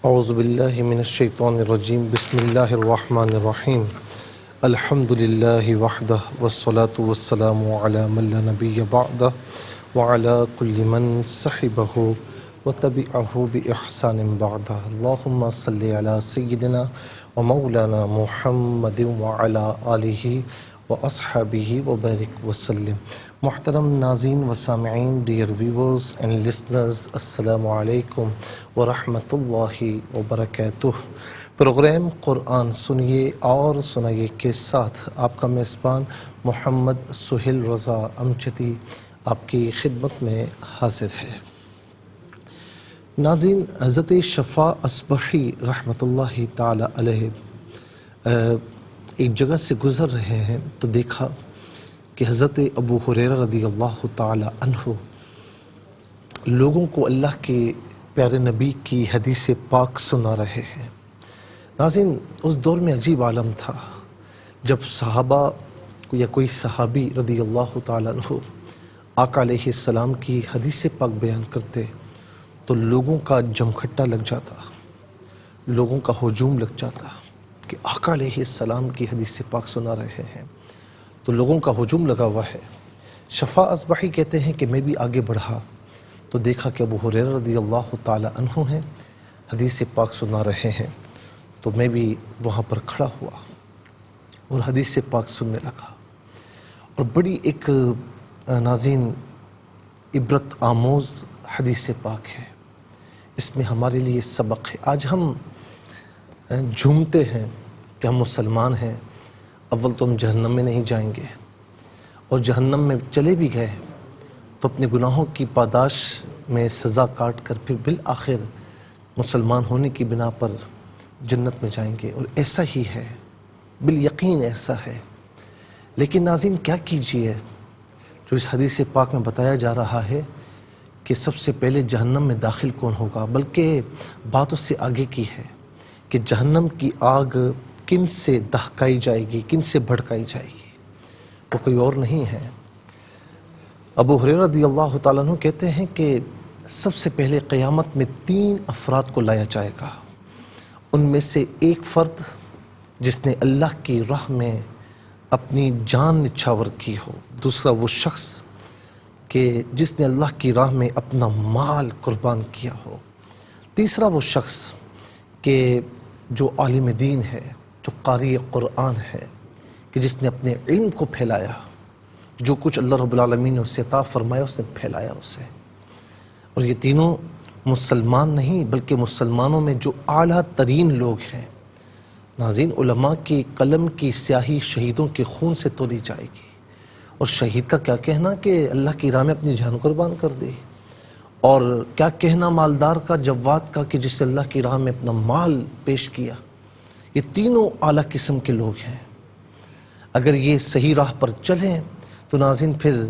اعوذ باللہ من الشیطان الرجیم بسم اللہ الرحمن الرحیم الحمد للہ وحدہ والصلاة والسلام علی من لا نبی بعدہ وعلی کل من صحبہ وتبعہ بإحسان بعدہ اللہم صلی علی سیدنا ومولانا محمد وعلی آلہ واصحابہ وبارک وسلم۔ محترم ناظرین و سامعین، ڈیئر ویورز اینڈ لسنرز، السلام علیکم ورحمۃ اللہ وبرکاتہ۔ پروگرام قرآن سنیے اور سنائیے کے ساتھ آپ کا میزبان محمد سہیل رضا امجدی آپ کی خدمت میں حاضر ہے۔ ناظرین، حضرت شفا اصبحی رحمۃ اللہ تعالی علیہ ایک جگہ سے گزر رہے ہیں تو دیکھا کہ حضرت ابو ہریرہ رضی اللہ تعالی عنہ لوگوں کو اللہ کے پیارے نبی کی حدیث پاک سنا رہے ہیں۔ ناظرین، اس دور میں عجیب عالم تھا جب صحابہ یا کوئی صحابی رضی اللہ تعالی عنہ آقا علیہ السلام کی حدیث پاک بیان کرتے تو لوگوں کا جمکھٹا لگ جاتا، لوگوں کا ہجوم لگ جاتا کہ آقا علیہ السلام کی حدیث پاک سنا رہے ہیں تو لوگوں کا ہجوم لگا ہوا ہے۔ شفا اصبحی کہتے ہیں کہ میں بھی آگے بڑھا تو دیکھا کہ ابو ہریرہ رضی اللہ تعالی عنہ ہیں، حدیث پاک سنا رہے ہیں، تو میں بھی وہاں پر کھڑا ہوا اور حدیث پاک سننے لگا۔ اور بڑی ایک ناظرین عبرت آموز حدیث پاک ہے، اس میں ہمارے لیے سبق ہے۔ آج ہم جھومتے ہیں کہ ہم مسلمان ہیں، اول تو ہم جہنم میں نہیں جائیں گے، اور جہنم میں چلے بھی گئے تو اپنے گناہوں کی پاداش میں سزا کاٹ کر پھر بالآخر مسلمان ہونے کی بنا پر جنت میں جائیں گے، اور ایسا ہی ہے، بالیقین ایسا ہے۔ لیکن ناظرین، کیا کیجئے جو اس حدیث پاک میں بتایا جا رہا ہے کہ سب سے پہلے جہنم میں داخل کون ہوگا، بلکہ بات اس سے آگے کی ہے کہ جہنم کی آگ کن سے دہکائی جائے گی، کن سے بھڑکائی جائے گی، وہ کوئی اور نہیں ہے۔ ابو ہریرہ رضی اللہ تعالیٰ عنہ کہتے ہیں کہ سب سے پہلے قیامت میں 3 افراد کو لایا جائے گا۔ ان میں سے ایک فرد جس نے اللہ کی راہ میں اپنی جان نچھاور کی ہو، دوسرا وہ شخص کہ جس نے اللہ کی راہ میں اپنا مال قربان کیا ہو، تیسرا وہ شخص کہ جو عالم دین ہے، جو قاری قرآن ہے، کہ جس نے اپنے علم کو پھیلایا، جو کچھ اللہ رب العالمین نے اسے عطا فرمایا اس نے پھیلایا اسے۔ اور یہ تینوں مسلمان نہیں بلکہ مسلمانوں میں جو اعلیٰ ترین لوگ ہیں۔ ناظرین، علماء کی قلم کی سیاہی شہیدوں کے خون سے تولی جائے گی، اور شہید کا کیا کہنا کہ اللہ کی راہ میں اپنی جان قربان کر دی، اور کیا کہنا مالدار کا، جواد کا، کہ جس نے اللہ کی راہ میں اپنا مال پیش کیا۔ یہ تینوں اعلیٰ قسم کے لوگ ہیں۔ اگر یہ صحیح راہ پر چلیں تو ناظرین پھر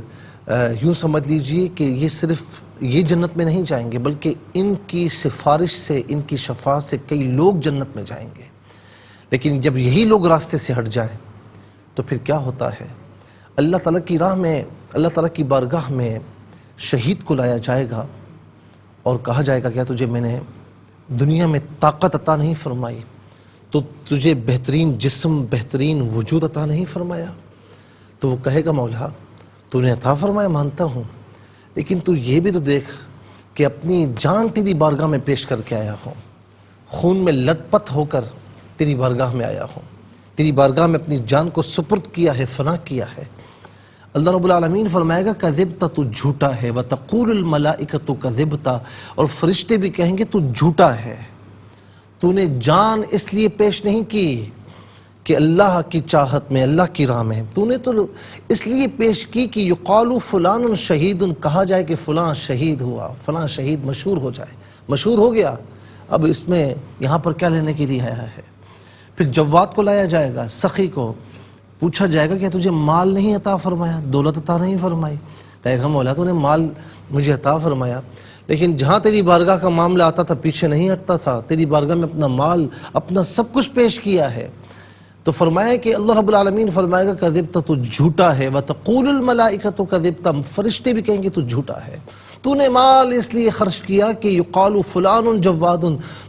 یوں سمجھ لیجئے کہ یہ صرف یہ جنت میں نہیں جائیں گے بلکہ ان کی سفارش سے، ان کی شفاعت سے کئی لوگ جنت میں جائیں گے۔ لیکن جب یہی لوگ راستے سے ہٹ جائیں تو پھر کیا ہوتا ہے؟ اللہ تعالیٰ کی راہ میں، اللہ تعالیٰ کی بارگاہ میں شہید کو لایا جائے گا اور کہا جائے گا کیا تجھے میں نے دنیا میں طاقت عطا نہیں فرمائی، تو تجھے بہترین جسم، بہترین وجود عطا نہیں فرمایا؟ تو وہ کہے گا مولا تو نے عطا فرمایا، مانتا ہوں، لیکن تو یہ بھی تو دیکھ کہ اپنی جان تیری بارگاہ میں پیش کر کے آیا ہوں، خون میں لت پت ہو کر تیری بارگاہ میں آیا ہوں، تیری بارگاہ میں اپنی جان کو سپرد کیا ہے، فنا کیا ہے۔ اللہ رب العالمین فرمائے گا کذبت، تو جھوٹا ہے، وتقول الملائکۃ کذبت، اور فرشتے بھی کہیں گے تو جھوٹا ہے، تو نے جان اس لیے پیش نہیں کی کہ اللہ کی چاہت میں، اللہ کی راہ میں، تو نے تو اس لیے پیش کی کہ یقال فلان شہید، کہا جائے کہ فلاں شہید ہوا، فلاں شہید مشہور ہو جائے، مشہور ہو گیا، اب اس میں یہاں پر کیا لینے کے لیے آیا ہے؟ پھر جواد کو لایا جائے گا، سخی کو پوچھا جائے گا کہ تجھے مال نہیں عطا فرمایا، دولت عطا نہیں فرمائی؟ کہے گا مولا تو نے مال مجھے عطا فرمایا، لیکن جہاں تیری بارگاہ کا معاملہ آتا تھا پیچھے نہیں ہٹتا تھا، تیری بارگاہ میں اپنا مال، اپنا سب کچھ پیش کیا ہے۔ تو فرمایا کہ اللہ رب العالمین فرمائے گا کذبت، تو جھوٹا ہے، وتقول الملائکۃ کذبت، فرشتے بھی کہیں گے تو جھوٹا ہے۔ تو نے مال اس لیے خرچ کیا کہ یقال فلان جواد،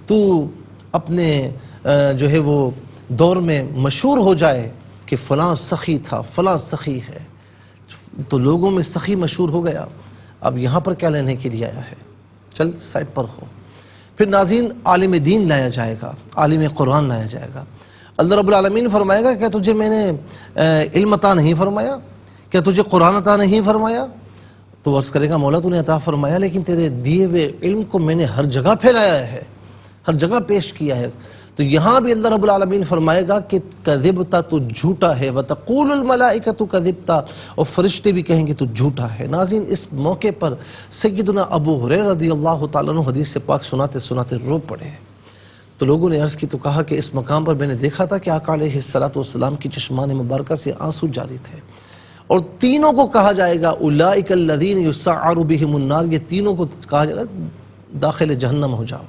تو اپنے جو ہے وہ دور میں مشہور ہو جائے کہ فلاں سخی تھا، فلاں سخی ہے، تو لوگوں میں سخی مشہور ہو گیا، اب یہاں پر کیا لینے کے لیے آیا ہے، چل سائٹ پر ہو۔ پھر ناظرین عالم دین لایا جائے گا، عالم قرآن لایا جائے گا۔ اللہ رب العالمین فرمائے گا کیا تجھے میں نے علم عطا نہیں فرمایا، کیا تجھے قرآن عطا نہیں فرمایا؟ تو عرض کرے گا مولا تو نے عطا فرمایا، لیکن تیرے دیے ہوئے علم کو میں نے ہر جگہ پھیلایا ہے، ہر جگہ پیش کیا ہے۔ تو یہاں بھی اللہ رب العالمین فرمائے گا کہ کذبتا، تو جھوٹا ہے، وتقول الملائکۃ کذبتا، اور فرشتے بھی کہیں گے تو جھوٹا ہے۔ ناظرین اس موقع پر سیدنا ابو ہریرہ رضی اللہ تعالیٰ عنہ حدیث پاک سناتے سناتے رو پڑے۔ تو لوگوں نے عرض کی تو کہا کہ اس مقام پر میں نے دیکھا تھا کہ آقا علیہ السلام کی چشمان مبارکہ سے آنسو جاری تھے، اور تینوں کو کہا جائے گا اولئک الذین یسعر بہم النار، یہ تینوں کو کہا جائے گا داخل جہنم ہو جاؤ۔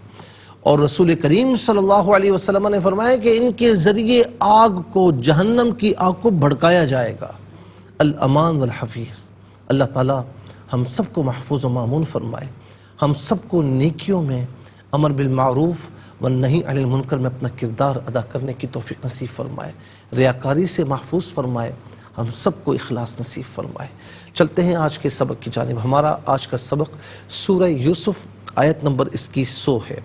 اور رسول کریم صلی اللہ علیہ وسلم نے فرمایا کہ ان کے ذریعے آگ کو، جہنم کی آگ کو بھڑکایا جائے گا۔ الامان والحفیظ، اللہ تعالی ہم سب کو محفوظ و مامون فرمائے، ہم سب کو نیکیوں میں، امر بالمعروف والنہی عن المنکر میں اپنا کردار ادا کرنے کی توفیق نصیب فرمائے، ریاکاری سے محفوظ فرمائے، ہم سب کو اخلاص نصیب فرمائے۔ چلتے ہیں آج کے سبق کی جانب۔ ہمارا آج کا سبق سورہ یوسف آیت نمبر 2100 ہے،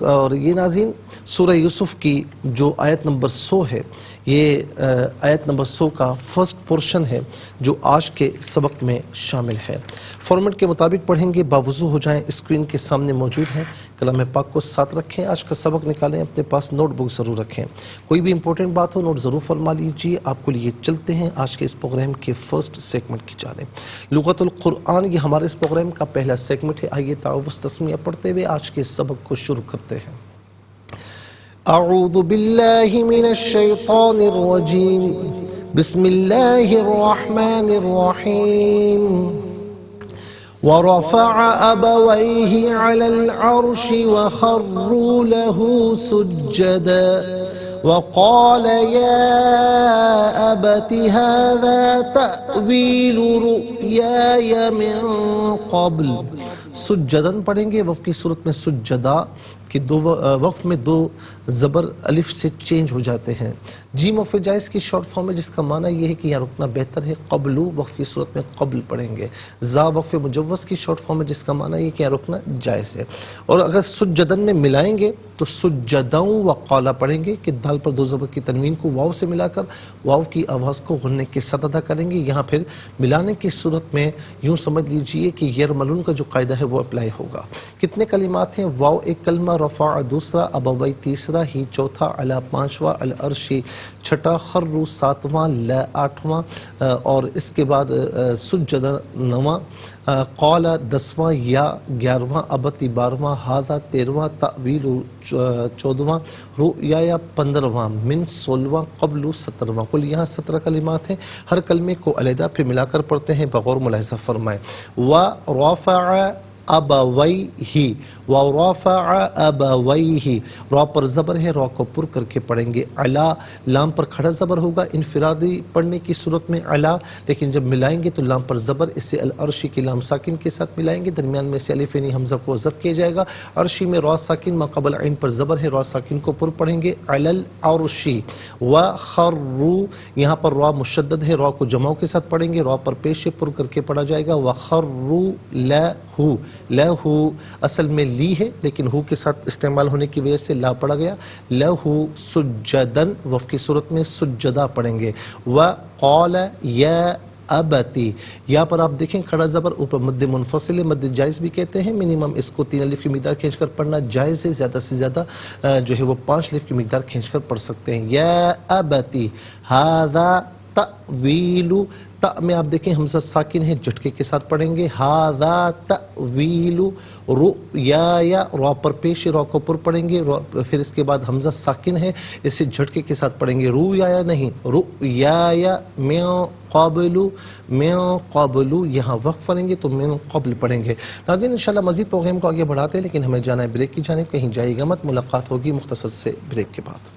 اور یہ ناظرین سورہ یوسف کی جو آیت نمبر 100 ہے، یہ آیت نمبر 100 کا فرسٹ پورشن ہے جو آج کے سبق میں شامل ہے۔ فارمیٹ کے مطابق پڑھیں گے، باوضو ہو جائیں، اسکرین کے سامنے موجود ہیں، کلام پاک کو ساتھ رکھیں، آج کا سبق نکالیں، اپنے پاس نوٹ بک ضرور رکھیں، کوئی بھی امپورٹنٹ بات ہو نوٹ ضرور فرما لیجیے۔ آپ کو لیے چلتے ہیں آج کے اس پروگرام کے فرسٹ سیگمنٹ کی جانب۔ لغت القرآن یہ ہمارے اس پروگرام کا پہلا سیگمنٹ ہے۔ آئیے تعاوض تسمیہ پڑھتے ہوئے آج کے سبق کو شروع کرتے ہیں۔ اعوذ باللہ من الشیطان الرجیم، بسم اللہ الرحمن الرحیم۔ وَرَفَعَ أَبَوَيْهِ عَلَى الْعَرْشِ وَخَرُّوا لَهُ سُجَّدًا وَقَالَ يَا أَبَتِ هَذَا تَأْوِيلُ رُؤْيَايَ مِن قَبْلُ۔ سجدن پڑھیں گے، وقف کی صورت میں سجدہ کہ وقف میں دو زبر الف سے چینج ہو جاتے ہیں۔ جیم وقف جائز کی شارٹ فارم ہے، جس کا معنی یہ ہے کہ یہاں رکنا بہتر ہے۔ قبلو وقف کی صورت میں قبل پڑھیں گے۔ زا وقف مجوز کی شارٹ فارم ہے، جس کا معنی یہ کہ یہاں رکنا جائز ہے۔ اور اگر سجدن میں ملائیں گے تو سجدوں وقالا پڑھیں گے کہ دال پر دو زبر کی تنوین کو واو سے ملا کر واو کی آواز کو غننے کے ساتھ ادا کریں گے۔ یہاں پھر ملانے کی صورت میں یوں سمجھ لیجئے کہ یرملون کا جو قاعدہ ہے وہ اپلائی ہوگا۔ کتنے کلمات ہیں؟ واو ایک کلمہ، رفع دوسرا، ابوی تیسرا، ہی چوتھا، علی پانچواں، العرشی چھٹا، خرو ساتواں، لا آٹھواں، اور اس کے بعد سجد نواں، قال 10واں، یا 11واں، ابتی 12واں، ہذا 13واں، تأویل 14واں، رؤیا 15واں، من 16واں، قبل 17واں۔ کل یہاں 17 کلمات ہیں۔ ہر کلمے کو علیحدہ پھر ملا کر پڑھتے ہیں، بغور ملاحظہ فرمائیں۔ وَرَفَعَ ابویہ، ورفع ابویہ، را پر زبر ہے، را کو پر کر کے پڑھیں گے۔ علا لام پر کھڑا زبر ہوگا انفرادی پڑھنے کی صورت میں علا، لیکن جب ملائیں گے تو لام پر زبر، اسے العرشی کی لام ساکن کے ساتھ ملائیں گے، درمیان میں سے الف یعنی حمزہ کو حذف کیا جائے گا۔ عرشی میں را ساکن ما قبل عین پر زبر ہے، را ساکن کو پر پڑھیں گے، علی العرشی۔ وخروا یہاں پر را مشدد ہے، را کو جماؤں کے ساتھ پڑھیں گے، را پر پیش پر کر کے پڑھا جائے گا۔ وخروا لہو، لہو اصل میں لی ہے لیکن ہو کے ساتھ استعمال ہونے کی وجہ سے لا پڑا گیا، لہو سجدن، وف کی صورت میں سجدہ پڑھیں گے۔ وقال یا ابتی، یہاں پر آپ دیکھیں کھڑا زبر اوپر مد منفصل ہے، مد جائز بھی کہتے ہیں، منیمم اس کو 3 الف کی مقدار کھینچ کر پڑھنا جائز ہے، زیادہ سے زیادہ جو ہے وہ 5 الف کی مقدار کھینچ کر پڑھ سکتے ہیں۔ یا ابتی ھذا تأویل، تا میں آپ دیکھیں حمزہ ساکن ہے، جھٹکے کے ساتھ پڑھیں گے، ھذا تأویل رؤیایا، را پر پیش را کو پر پڑھیں گے، پھر اس کے بعد حمزہ ساکن ہے، اسے جھٹکے کے ساتھ پڑھیں گے، رؤیایا نہیں، رؤیایا، من قبل، من قبل، یہاں وقف پڑھیں گے تو من قبل پڑھیں گے۔ ناظرین انشاءاللہ مزید پروگرام کو آگے بڑھاتے ہیں، لیکن ہمیں جانا ہے بریک کی جانب، کہیں جائے گا مت، ملاقات ہوگی مختصر سے بریک کے بعد۔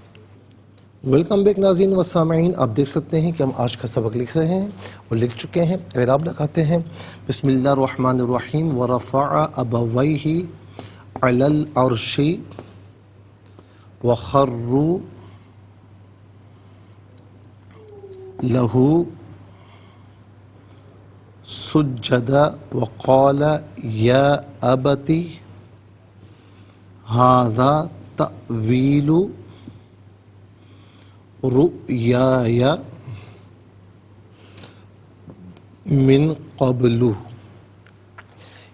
ویلکم بیک ناظرین و سامعین، آپ دیکھ سکتے ہیں کہ ہم آج کا سبق لکھ رہے ہیں اور لکھ چکے ہیں۔ اعراب لگاتے ہیں۔ بسم اللہ الرحمن الرحیم۔ ورفع ابویہ علی العرش وخروا لہ سجدا وقال یا ابت ھذا تأویل رؤیای من قبل۔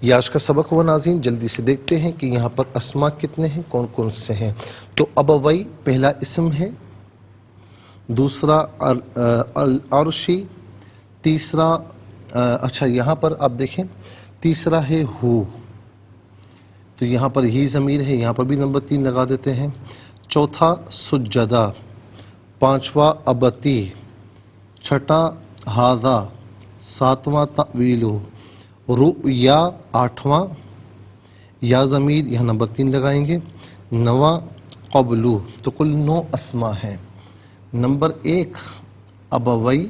یہ آج کا سبق ہوا ناظرین، جلدی سے دیکھتے ہیں کہ یہاں پر اسما کتنے ہیں، کون کون سے ہیں۔ تو ابوی پہلا اسم ہے، دوسرا العرشی، تیسرا اچھا یہاں پر آپ دیکھیں تیسرا ہے ہو، تو یہاں پر ہی ضمیر ہے، یہاں پر بھی نمبر 3 لگا دیتے ہیں۔ چوتھا سجدہ، پانچواں ابتی، چھٹا ھذا، ساتواں تأویل، رؤیا آٹھواں، یا ضمیر یہاں نمبر 3 لگائیں گے، نواں قبلو، تو کل 9 اسما ہیں۔ نمبر 1 ابوی،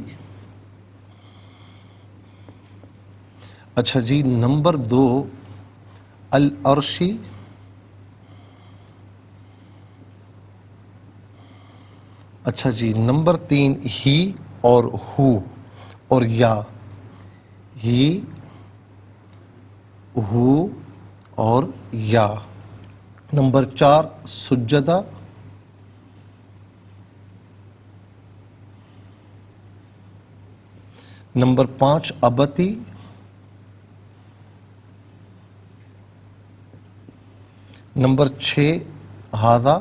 اچھا جی نمبر 2 العرشی، اچھا جی نمبر 3 ہی اور ہو اور یا، ہی ہو اور یا۔ نمبر 4 سجدہ، نمبر 5 ابتی، نمبر 6 ھذا،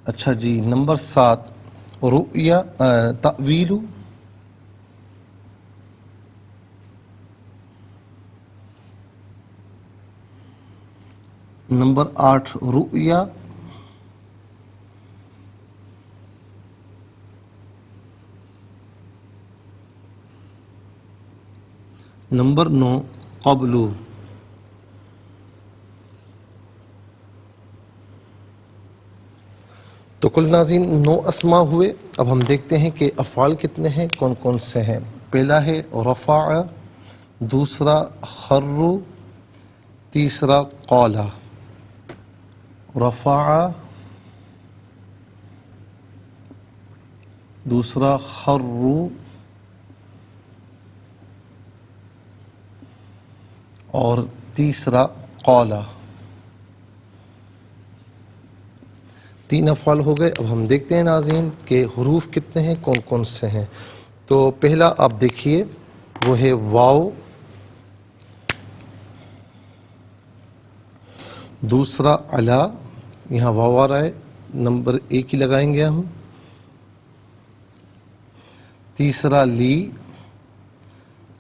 اچھا جی نمبر 7 رؤیا تأویل، نمبر 8 رؤیا، نمبر 9 قبلو۔ تو کل ناظرین 9 اسما ہوئے۔ اب ہم دیکھتے ہیں کہ افعال کتنے ہیں، کون کون سے ہیں۔ پہلا ہے رفع، دوسرا خر، تیسرا قال۔ رفع، دوسرا خر، اور تیسرا قال۔ 3 افعال ہو گئے۔ اب ہم دیکھتے ہیں ناظرین کہ حروف کتنے ہیں، کون کون سے ہیں۔ تو پہلا آپ دیکھیے وہ ہے واو، دوسرا علا، یہاں واو آ رہا ہے، نمبر 1 ہی لگائیں گے ہم۔ تیسرا لی،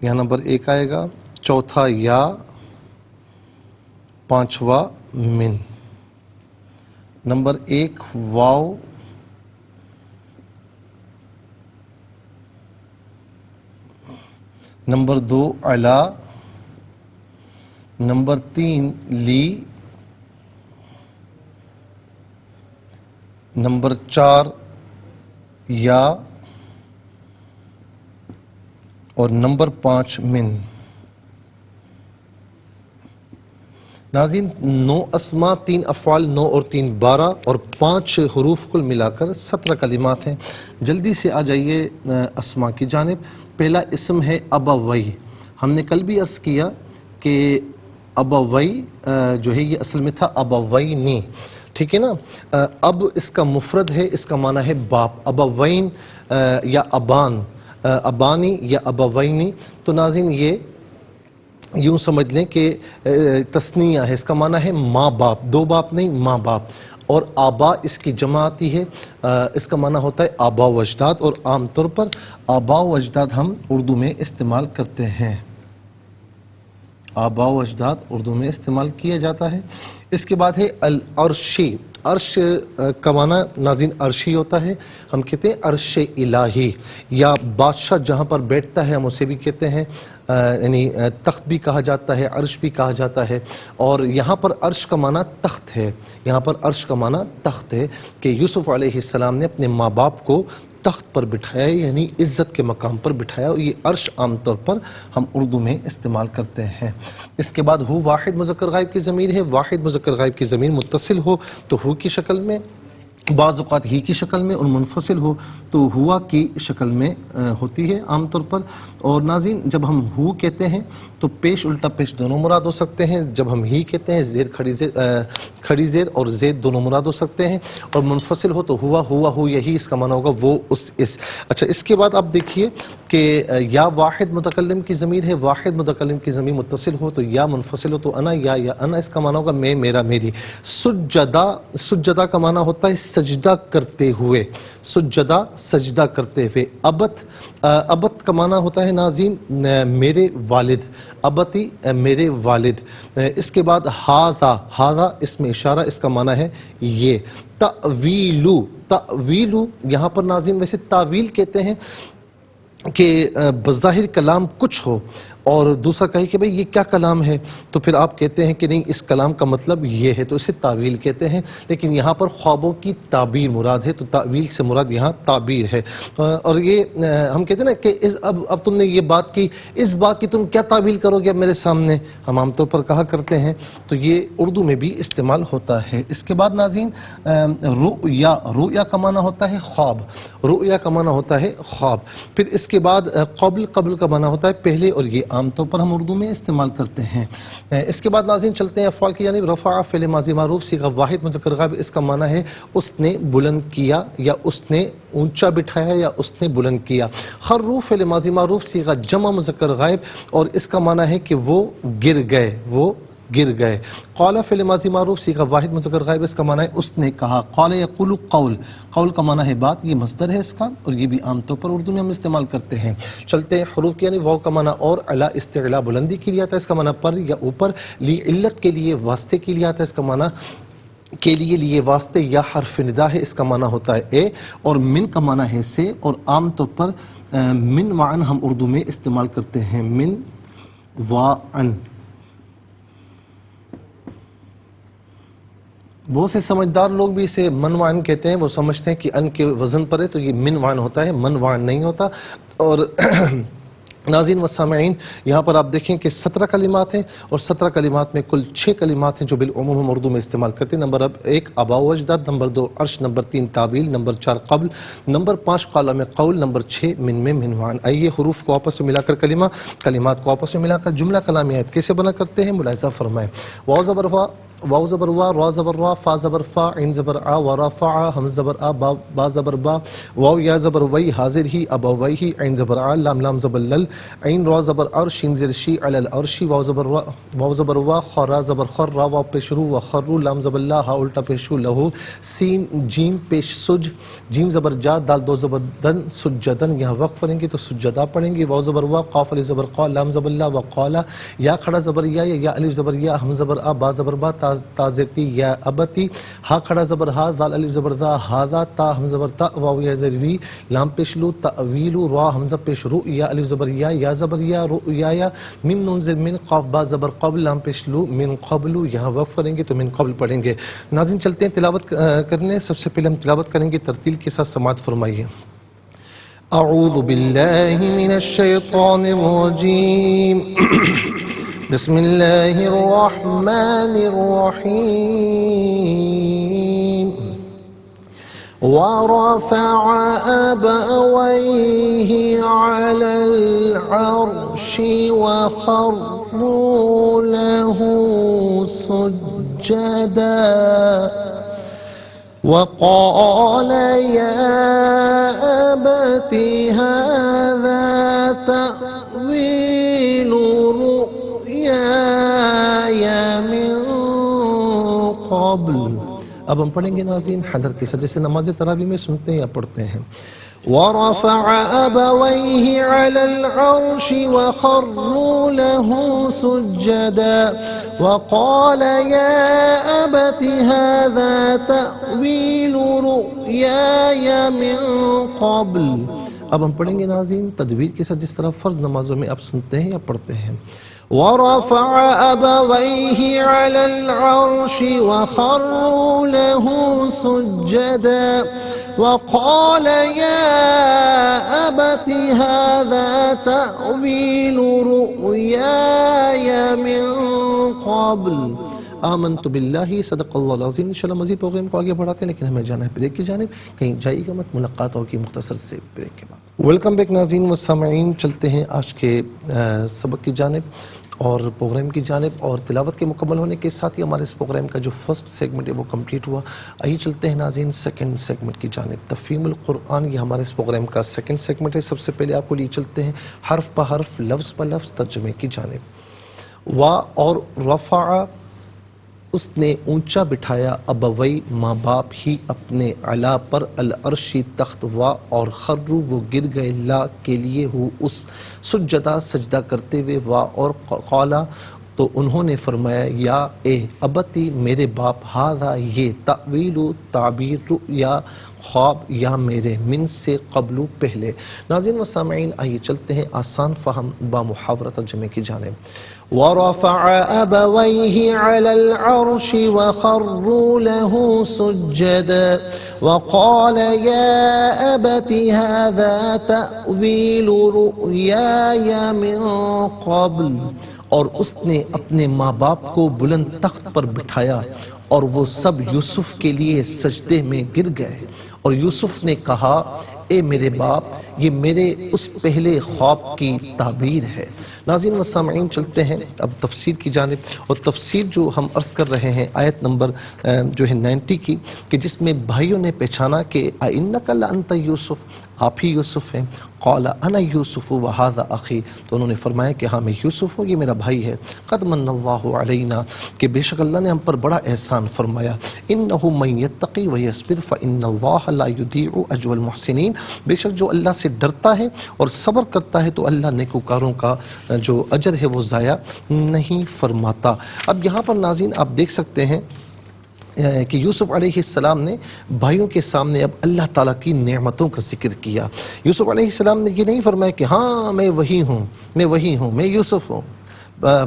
یہاں نمبر 1 آئے گا۔ چوتھا یا، پانچواں من۔ نمبر 1 واو، نمبر 2 علا، نمبر 3 لی، نمبر 4 یا، اور نمبر 5 من۔ ناظرین 9 اسما، 3 افعال، 9 اور 3 12 اور 5 حروف کل ملا کر 17 کلمات ہیں۔ جلدی سے آ جائیے اسما کی جانب۔ پہلا اسم ہے ابوی۔ ہم نے کل بھی عرض کیا کہ ابوی جو ہے یہ اصل میں تھا ابوینی، ٹھیک ہے نا۔ اب اس کا مفرد ہے، اس کا معنی ہے باپ، ابوین یا ابان، ابانی یا ابوینی۔ تو ناظرین یہ یوں سمجھ لیں کہ تثنیہ ہے، اس کا معنی ہے ماں باپ، 2 باپ نہیں، ماں باپ۔ اور آبا اس کی جمع آتی ہے، اس کا معنی ہوتا ہے آبا و اجداد، اور عام طور پر آبا و اجداد ہم اردو میں استعمال کرتے ہیں، آبا و اجداد اردو میں استعمال کیا جاتا ہے۔ اس کے بعد ہے العرشی۔ عرش کا معنی ناظرین عرش ہی ہوتا ہے. ہم کہتے ہیں عرش الہی یا بادشاہ جہاں پر بیٹھتا ہے ہم اسے بھی کہتے ہیں یعنی تخت بھی کہا جاتا ہے, عرش بھی کہا جاتا ہے. اور یہاں پر عرش کا معنی تخت ہے, یہاں پر عرش کا معنی تخت ہے کہ یوسف علیہ السلام نے اپنے ماں باپ کو تخت پر بٹھایا یعنی عزت کے مقام پر بٹھایا. اور یہ عرش عام طور پر ہم اردو میں استعمال کرتے ہیں. اس کے بعد ہو واحد مذکر غائب کی ضمیر ہے. واحد مذکر غائب کی ضمیر متصل ہو تو ہو کی شکل میں, بعض اوقات ہی کی شکل میں, اور منفصل ہو تو ہوا کی شکل میں ہوتی ہے عام طور پر. اور ناظرین جب ہم ہو کہتے ہیں تو پیش الٹا پیش دونوں مراد ہو سکتے ہیں. جب ہم ہی کہتے ہیں زیر کھڑی زیر اور زید دونوں مراد ہو سکتے ہیں. اور منفصل ہو تو ہوا ہو یہی اس کا معنی ہوگا وہ اس. اچھا اس کے بعد آپ دیکھیے کہ یا واحد متکلم کی ضمیر ہے. واحد متکلم کی ضمیر متصل ہو تو یا منفصل ہو تو انا یا انا اس کا معنی ہوگا میں, میرا, میری. سجدہ کا معنی ہوتا ہے سجدہ کرتے ہوئے, سجدہ کرتے ہوئے. ابت کا معنی ہوتا ہے ناظرین میرے والد, ابتی میرے والد. اس کے بعد ہاذا اس میں اشارہ, اس کا معنی ہے یہ. تعویلو یہاں پر ناظرین ویسے تعویل کہتے ہیں کہ بظاہر کلام کچھ ہو اور دوسرا کہے کہ بھئی یہ کیا کلام ہے, تو پھر آپ کہتے ہیں کہ نہیں اس کلام کا مطلب یہ ہے, تو اسے تعویل کہتے ہیں. لیکن یہاں پر خوابوں کی تعبیر مراد ہے, تو تعویل سے مراد یہاں تعبیر ہے. اور یہ ہم کہتے ہیں نا کہ اب تم نے یہ بات کی, اس بات کی تم کیا تعویل کرو گے اب میرے سامنے, ہم عام طور پر کہا کرتے ہیں. تو یہ اردو میں بھی استعمال ہوتا ہے. اس کے بعد ناظرین رؤیا کا معنی ہوتا ہے خواب, رؤیا کا معنی ہوتا ہے خواب. پھر اس کے بعد قبل کا معنی ہوتا ہے پہلے, اور یہ عام طور پر ہم اردو میں استعمال کرتے ہیں. اس کے بعد ناظرین چلتے ہیں افعال کی جانب. رفع فعل ماضی معروف صیغہ واحد مذکر غائب, اس کا معنی ہے اس نے بلند کیا یا اس نے اونچا بٹھایا یا اس نے بلند کیا. خروا فعل ماضی معروف صیغہ جمع مذکر غائب, اور اس کا معنی ہے کہ وہ گر گئے. قال فعل ماضی معروف صیغہ واحد مذکر غائب, اس کا معنی ہے اس نے کہا. قال یقول قول کا معنی ہے بات, یہ مصدر ہے اس کا, اور یہ بھی عام طور پر اردو میں ہم استعمال کرتے ہیں. چلتے ہیں حروف کی یعنی واو کا معنی اور, علا استعلا بلندی کے لیے آتا ہے, اس کا معنی پر یا اوپر. لی علت کے لیے واسطے کے لیے آتا ہے, اس کا معنی کے لیے واسطے یا حرف ندا ہے, اس کا معنی ہوتا ہے اے. اور من کا معنی ہے سے, اور عام طور پر من وعن ہم اردو میں استعمال کرتے ہیں. من وعن بہت سے سمجھدار لوگ بھی اسے منوان کہتے ہیں, وہ سمجھتے ہیں کہ ان کے وزن پر ہے تو یہ منوان ہوتا ہے, منوان نہیں ہوتا. اور ناظرین و سامعین یہاں پر آپ دیکھیں کہ 17 کلمات ہیں, اور 17 کلمات میں کل 6 کلمات ہیں جو بالعموم ہم اردو میں استعمال کرتے ہیں. نمبر 1 آباء و اجداد, نمبر 2 عرش, نمبر 3 تعویل, نمبر 4 قبل, نمبر 5 قال میں قول, نمبر 6 من میں منوان. آئیے حروف کو آپس میں ملا کر کلمات کو آپس میں ملا کر جملہ کلامیات کیسے بنا کرتے ہیں ملاحظہ فرمائیں. واو زبر واو زبر وا, را زبر را, فا زبر فا, عین زبر آ, ورافع, ہم زبر آ, با زبر با, واو یا زبر وی, حاضر ہی, ابویہ, عین زبر آ, لام زبر لل, عین را زبر ار, شین زیر شی, علی العرشی, واو زبر وا, خرا زبر خر, را واو پیش رو, وخرو, لام زبر لا, ہا الٹا پیش رو, لہو, سین جیم پیش سج, جیم زبر جا, دال دو زبر دن, سجدن. یہاں وقف پڑھیں گے تو سجدہ پڑھیں گے. واو زبر وا, قاف علی زبر قا, لام زبر لا, وقالا, یا کھڑا زبر یا الف زبر یا, ہم زبر آ, با زبر با, تازتی یا ابتی, ہا کھڑا زبر ہا, ذال الف زبر ذا, ہاذا, تا ہم زبر تا, واو یا زبر وی, لام پیش لو, تعویلو, را حمزہ پیش رو, یا الف زبر یا زبر یا, رؤیا, میم نون زیر من, قاف با زبر قبل, لام پیش لو, من قبلو. یہاں وقف کریں گے تو من قبل پڑھیں گے. ناظرین چلتے ہیں تلاوت کرنے. سب سے پہلے ہم تلاوت کریں گے, ترتیل کے ساتھ سماعت فرمائیے. اعوذ باللہ من الشیطان الرجیم بسم اللہ الرحمن الرحیم. ورفع أبويه على العرش وخروا له سجدا وقال يا أبت هذا تأويل رؤياي من قبل اب ہم پڑھیں گے ناظرین حضرت کے ساتھ جیسے نماز تراویح میں سنتے ہیں یا پڑھتے ہیں. وَرَفَعَ أَبَوَيْهِ عَلَى الْعَرْشِ وَخَرُّوا لَهُ سُجَّدًا وَقَالَ يَا أَبَتِ هَذَا تَأْوِيلُ رُؤْيَايَ مِن قَبْلُ. اب ہم پڑھیں گے ناظرین تجوید کے ساتھ جس طرح فرض نمازوں میں آپ سنتے ہیں یا پڑھتے ہیں. وَرَفَعَ أَبَوَيْهِ عَلَى الْعَرْشِ وَخَرُّوا لَهُ سُجَّدًا وَقَالَ يَا أَبَتِ هَذَا تَأْوِيلُ رُؤْيَايَ مِن قَبْلُ آمنت باللہ صدق اللہ العظیم. انشاءاللہ مزید پروگرام کو آگے بڑھاتے ہیں لیکن ہمیں جانا ہے بریک کی جانب. کہیں جائیے گا مت, ملاقات ہوگی مختصر سے بریک کے بعد. ویلکم بیک ناظرین و سامعین, چلتے ہیں آج کے سبق کی جانب اور پروگرام کی جانب. اور تلاوت کے مکمل ہونے کے ساتھ ہی ہمارے اس پروگرام کا جو فرسٹ سیگمنٹ ہے وہ کمپلیٹ ہوا. آئیے چلتے ہیں ناظرین سیکنڈ سیگمنٹ کی جانب. تفہیم القرآن یہ ہمارے اس پروگرام کا سیکنڈ سیگمنٹ ہے. سب سے پہلے آپ کو لیے چلتے ہیں حرف پہ حرف لفظ پہ لفظ ترجمے کی جانب. وا اور رفع اس نے اونچا بٹھایا ابوئی ماں باپ ہی اپنے علا پر العرشی تخت. وا اور خرو وہ گر گئے لا کے لیے ہو اس سجدہ سجدہ کرتے ہوئے. وا اور قالا تو انہوں نے فرمایا یا اے ابتی میرے باپ ہاذا یہ تعویل تعبیر یا خواب یا میرے من سے قبل پہلے. ناظرین و سامعین آئیے چلتے ہیں آسان فہم با محاورہ ترجمے کی جانب. وَرَفَعَ أَبَوَيْهِ عَلَى الْعَرْشِ وَخَرُّوا لَهُ سُجَّدًا وَقَالَ يَا أَبَتِ هَذَا تَأْوِيلُ رُؤْيَايَ مِن قَبْلُ. اور اس نے اپنے ماں باپ کو بلند تخت پر بٹھایا اور وہ سب یوسف کے لیے سجدے میں گر گئے. اور یوسف نے کہا اے میرے باپ یہ میرے اس پہلے خواب کی تعبیر ہے. ناظرین و سامعین چلتے ہیں اب تفسیر کی جانب. اور تفسیر جو ہم عرض کر رہے ہیں آیت نمبر جو ہے 90 کی, کہ جس میں بھائیوں نے پہچانا کہ اِنَّكَ لَأَنْتَ یوسف, آپ ہی یوسف ہیں. قَالَ أَنَا يُوسُفُ وَهَذَا أَخِي, تو انہوں نے فرمایا کہ ہاں میں یوسف ہوں, یہ میرا بھائی ہے. قَدْ مَنَّ اللَّهُ عَلَيْنَا, کہ بے شک اللہ نے ہم پر بڑا احسان فرمایا. إِنَّهُ مَن يَتَّقِي وَيَصْبِرْ فَإِنَّ اللَّهَ لَا يُضِيعُ أَجْرَ الْمُحْسِنِينَ, بے شک جو اللہ سے ڈرتا ہے اور صبر کرتا ہے تو اللہ نیکوکاروں کا جو اجر ہے وہ ضائع نہیں فرماتا. اب یہاں پر ناظرین آپ دیکھ سکتے ہیں کہ یوسف علیہ السلام نے بھائیوں کے سامنے اب اللہ تعالیٰ کی نعمتوں کا ذکر کیا. یوسف علیہ السلام نے یہ نہیں فرمایا کہ ہاں میں وہی ہوں, میں یوسف ہوں,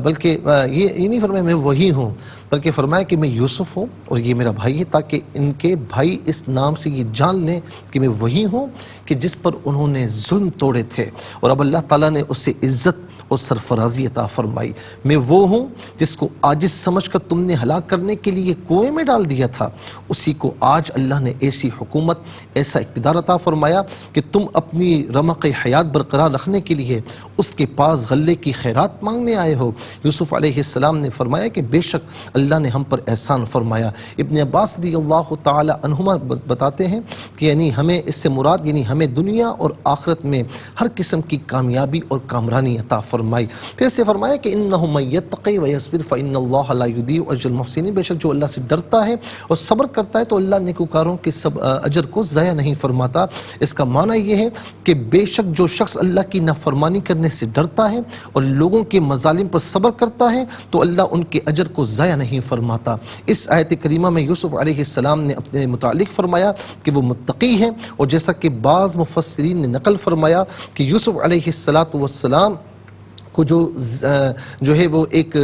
بلکہ یہ نہیں فرمایا میں وہی ہوں, بلکہ فرمایا کہ میں یوسف ہوں اور یہ میرا بھائی ہے, تاکہ ان کے بھائی اس نام سے یہ جان لیں کہ میں وہی ہوں کہ جس پر انہوں نے ظلم توڑے تھے. اور اب اللہ تعالیٰ نے اس سے عزت اور سرفرازی عطا فرمائی. میں وہ ہوں جس کو عاجز سمجھ کر تم نے ہلاک کرنے کے لیے کنویں میں ڈال دیا تھا, اسی کو آج اللہ نے ایسی حکومت ایسا اقتدار عطا فرمایا کہ تم اپنی رمق حیات برقرار رکھنے کے لیے اس کے پاس غلے کی خیرات مانگنے آئے ہو. یوسف علیہ السلام نے فرمایا کہ بے شک اللہ نے ہم پر احسان فرمایا. ابن عباس رضی اللہ تعالی عنہما بتاتے ہیں کہ یعنی ہمیں اس سے مراد یعنی ہمیں دنیا اور آخرت میں ہر قسم کی کامیابی اور کامرانی عطا فرمائی. پھر سے فرمایا کہ انہ من یتقی ویصبر فان اللہ لا یضیع اجر المحسنین, بے شک جو اللہ سے ڈرتا ہے اور صبر کرتا ہے تو اللہ نیکوکاروں کے سب اجر کو ضائع نہیں فرماتا. اس کا معنی یہ ہے کہ بے شک جو شخص اللہ کی نافرمانی کرنے سے ڈرتا ہے اور لوگوں کے مظالم پر صبر کرتا ہے تو اللہ ان کے اجر کو ضائع نہیں فرماتا. اس آیت کریمہ میں یوسف علیہ السلام نے اپنے متعلق فرمایا کہ وہ متقی ہیں, اور جیسا کہ بعض مفسرین نے نقل فرمایا کہ یوسف علیہ السلام کو جو ہے وہ ایک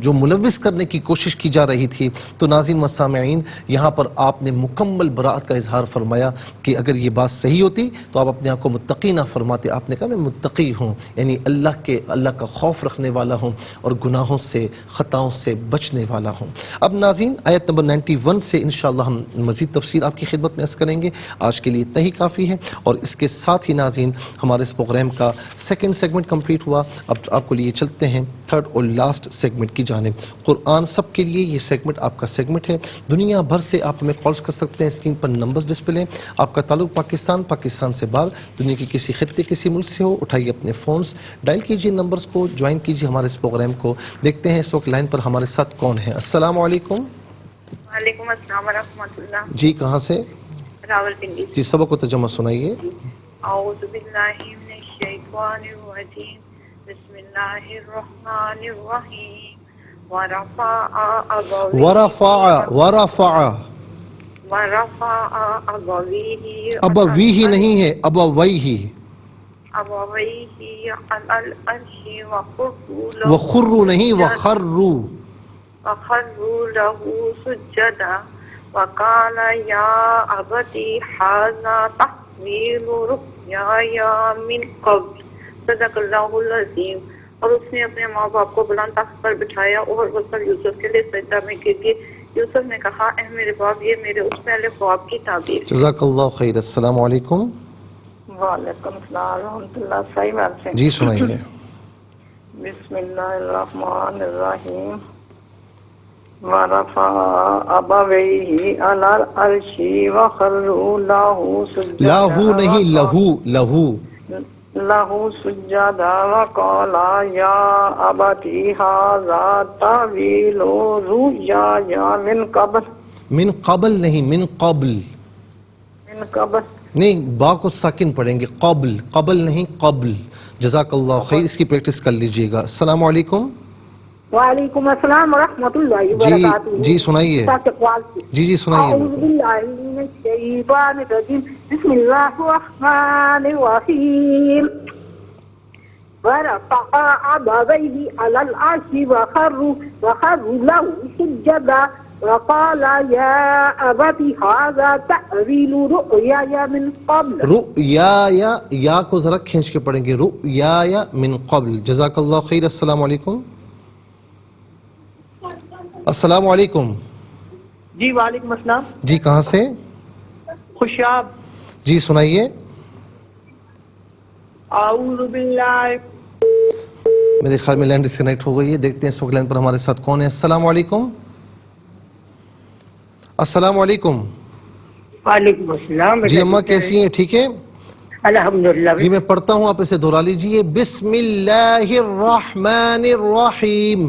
جو ملوث کرنے کی کوشش کی جا رہی تھی. تو ناظرین و سامعین یہاں پر آپ نے مکمل براءت کا اظہار فرمایا کہ اگر یہ بات صحیح ہوتی تو آپ اپنے آپ کو متقی نہ فرماتے. آپ نے کہا میں متقی ہوں, یعنی اللہ کا خوف رکھنے والا ہوں اور گناہوں سے خطاؤں سے بچنے والا ہوں. اب ناظرین آیت نمبر 91 سے انشاءاللہ ہم مزید تفسیر آپ کی خدمت میں عرض کریں گے. آج کے لیے اتنا ہی کافی ہے, اور اس کے ساتھ ہی ناظرین ہمارے اس پروگرام کا سیکنڈ سیگمنٹ کمپلیٹ ہوا. اب آپ کو لیے چلتے ہیں تھرڈ اور لاسٹ سیگمنٹ کی جانب. قرآن سب کے لیے یہ سیگمنٹ آپ کا سیگمنٹ ہے. دنیا بھر سے آپ ہمیں کالز کر سکتے ہیں, اسکرین پر نمبر ڈسپلے. آپ کا تعلق پاکستان سے باہر دنیا کے کسی خطے کسی ملک سے ہو, اٹھائیے اپنے فونز, ڈائل کیجئے نمبرز کو, جوائن کیجئے ہمارے اس پروگرام کو. دیکھتے ہیں اس وقت لائن پر ہمارے ساتھ کون ہے. السلام علیکم. وعلیکم السلام ورحمۃ اللہ. جی کہاں سے؟ راولپنڈی. جی سبق کو ترجمہ سنائیے. اعوذ باللہ من الشیطان الرجیم. بسم اللہ الرحمن الرحیم. ورفع ابویہ نہیں ہے، ابویہ. ابویہ علی العرش وخروا نہیں، وخروا. وخروا له سجدا وقال یا ابت ھذا تأویل رؤیای من قبل. صدق اللہ العظیم. اور اس نے اپنے ماں باپ کو بلند تخت پر بٹھایا اور وہ سب یوسف کے لیے سجدہ میں گر گئے. یوسف نے کہا اے میرے باپ، یہ میرے اس پہلے خواب کی تعبیر. جزاک اللہ خیر. السلام علیکم. وعلیکم السلام ورحمۃ اللہ. صحیح بات ہے. جی سنائیے. بسم اللہ الرحمن الرحیم. ورفع ابویہ علی العرش وخروا له سجدا. لاہو نہیں، لہو لہو. له سجدا وقال یا ابت ھذا تأویل رؤیای من قبل. من قبل نہیں، من قبل. من قبل نہیں، با کو ساکن پڑھیں گے. قبل، قبل نہیں، قبل. جزاک اللہ خیر. اس کی پریکٹس کر لیجئے گا. السلام علیکم. وعلیکم السلام ورحمۃ اللہ وبرکاتہ. جی سنائیے. جی سنائیے. اعوذ باللہ من الشیطان الرجیم. بسم اللہ الرحمن الرحیم. ورفع ابویہ علی العرش وخروا له سجدا وقال یا ابت ھذا تأویل رؤیای من قبل. رؤیای، یا کو ذرا کھینچ کے پڑھیں گے. رؤیای من قبل. جزاک اللہ خیر. السلام علیکم. السلام علیکم. جی وعلیکم السلام. جی کہاں سے؟ خوشاب. جی سنائیے. اعوذ باللہ. میرے خیال میں لائن ڈسکنیکٹ ہو گئی ہے. دیکھتے ہیں اس وقت لائن پر ہمارے ساتھ کون ہے. السلام علیکم. السلام علیکم. وعلیکم السلام. جی اماں کیسی ہیں؟ ٹھیک ہے الحمدللہ. جی میں پڑھتا ہوں، آپ اسے دہرا لیجئے. بسم اللہ الرحمن الرحیم.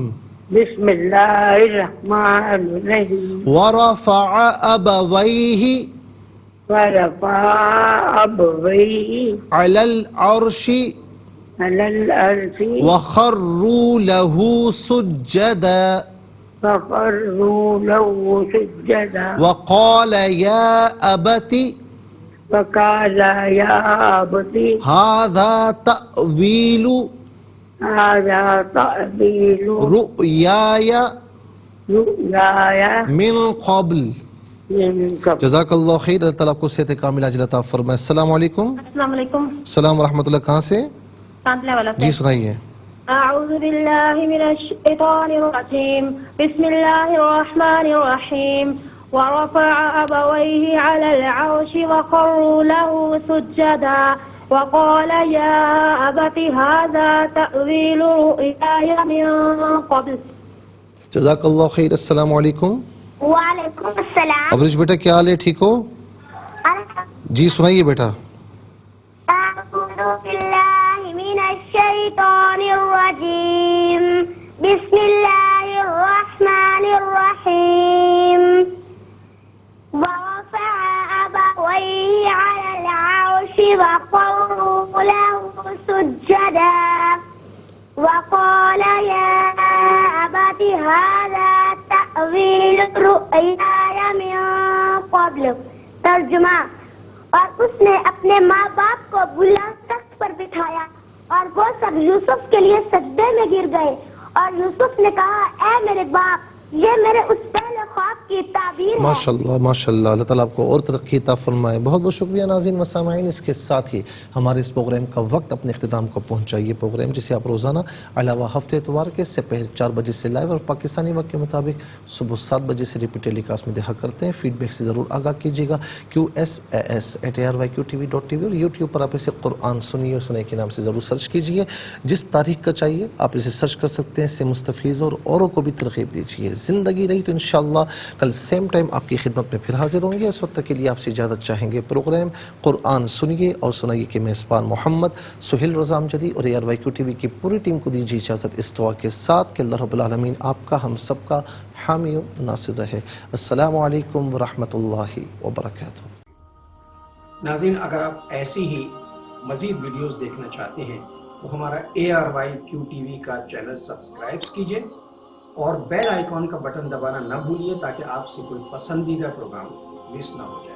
بسم اللہ الرحمن الرحیم. ورفع ابویہ ورفع ابویہ علی العرش علی العرش وخروا له سجدا فخروا له سجدا وقال یا ابت فقال یا ابت ھذا تأویل ھذا تأویل رؤیای رؤیای من قبل. من قبل. جزاک اللہ خیر. اللہ تعالیٰ آپ کو صحت کاملہ عاجلہ عطا فرمائے. السلام علیکم. السلام علیکم. السلام ورحمۃ اللہ. کہاں سے؟ سانتلے والا. جی سنائیے. اعوذ باللہ من الشیطان الرجیم. بسم اللہ الرحمن الرحیم. ورفع ابویہ علی العرش وخروا له سجدا وقال یا ابت ھذا تأویل رؤیای من قبل. جزاک اللہ خیر. السلام علیکم. وعلیکم السلام. ابرج بیٹا کیا حال ہے؟ ٹھیک ہو؟ جی سنائیے بیٹا. اعوذ باللہ من الشیطان الرجیم. بسم اللہ الرحمن الرحیم. ورفع ابویہ علی العرش وخروا له سجدا وقال یا ابت ھذا تأویل رؤیای من قبل. ترجمہ. اور اس نے اپنے ماں باپ کو بلند تخت پر بٹھایا اور وہ سب یوسف کے لیے سجدے میں گر گئے. اور یوسف نے کہا اے میرے باپ، یہ میرے اس پہلے خواب کی تعبیر ہے. ماشاءاللہ ماشاءاللہ. اللہ تعالیٰ آپ کو اور ترقی عطا فرمائے. بہت بہت شکریہ ناظرین و سامعین. اس کے ساتھ ہی ہمارے اس پروگرام کا وقت اپنے اختتام کو پہنچا. یہ پروگرام جسے آپ روزانہ علاوہ ہفتے اتوار کے سپہر 4 بجے سے لائیو اور پاکستانی وقت کے مطابق صبح 7 بجے سے ریپیٹ ٹیلی کاسٹ میں دیکھا کرتے ہیں. فیڈ بیک سے ضرور آگاہ کیجیے گا. QSAS@ARYQTV.tv اور یوٹیوب پر آپ اسے قرآن سنیے اور سنائے کے نام سے ضرور سرچ کیجیے. جس تاریخ کا چاہیے آپ اسے سرچ کر سکتے ہیں. اس سے مستفیض اور اوروں کو بھی ترغیب دیجیے. زندگی رہی تو انشاءاللہ کل سیم ٹائم آپ کی خدمت میں پھر حاضر ہوں گے. اس وقت کے لیے آپ سے اجازت چاہیں گے. پروگرام قرآن سنیے اور سنائیے کے میزبان محمد سہیل رضا امجدی اور ARYQ TV کی پوری ٹیم کو دیجیے اجازت اس دعا کے ساتھ کہ اللہ رب العالمین آپ کا ہم سب کا حامی و ناصر رہے. السلام علیکم ورحمۃ اللہ وبرکاتہ. ناظرین، اگر آپ ایسی ہی مزید ویڈیوز دیکھنا چاہتے ہیں تو ہمارا ARYQ TV کا چینل سبسکرائب کیجئے اور بیل آئیکن کا بٹن دبانا نہ بھولیے تاکہ آپ سے کوئی پسندیدہ پروگرام مس نہ ہو جائے.